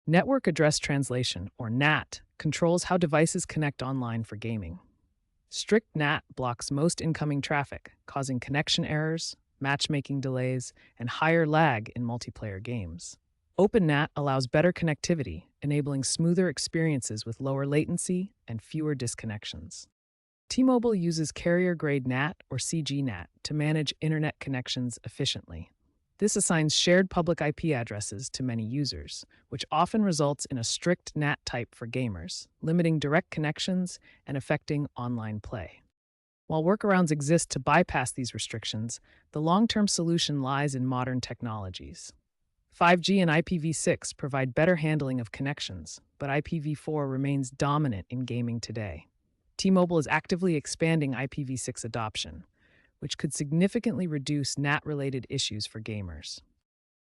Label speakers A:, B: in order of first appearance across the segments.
A: Network Address Translation, or NAT, controls how devices connect online for gaming. Strict NAT blocks most incoming traffic, causing connection errors, matchmaking delays, and higher lag in multiplayer games. Open NAT allows better connectivity, enabling smoother experiences with lower latency and fewer disconnections. T-Mobile uses carrier-grade NAT or CGNAT to manage internet connections efficiently. This assigns shared public IP addresses to many users, which often results in a strict NAT type for gamers, limiting direct connections and affecting online play. While workarounds exist to bypass these restrictions, the long-term solution lies in modern technologies. 5G and IPv6 provide better handling of connections, but IPv4 remains dominant in gaming today. T-Mobile is actively expanding IPv6 adoption, which could significantly reduce NAT-related issues for gamers.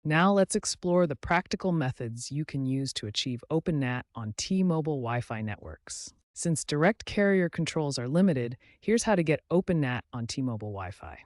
A: Now let's explore the practical methods you can use to achieve Open NAT on T-Mobile Wi-Fi networks. Since direct carrier controls are limited, here's how to get Open NAT on T-Mobile Wi-Fi.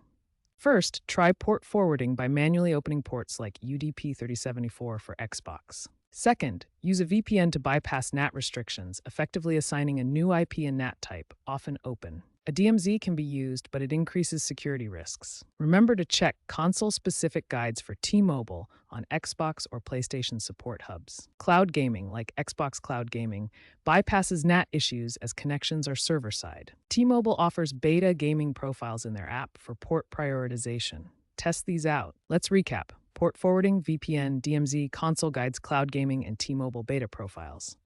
A: First, try port forwarding by manually opening ports like UDP3074 for Xbox. Second, use a VPN to bypass NAT restrictions, effectively assigning a new IP and NAT type, often open. A DMZ can be used, but it increases security risks. Remember to check console-specific guides for T-Mobile on Xbox or PlayStation support hubs. Cloud gaming, like Xbox Cloud Gaming, bypasses NAT issues as connections are server-side. T-Mobile offers beta gaming profiles in their app for port prioritization. Test these out. Let's recap: port forwarding, VPN, DMZ, console guides, cloud gaming, and T-Mobile beta profiles.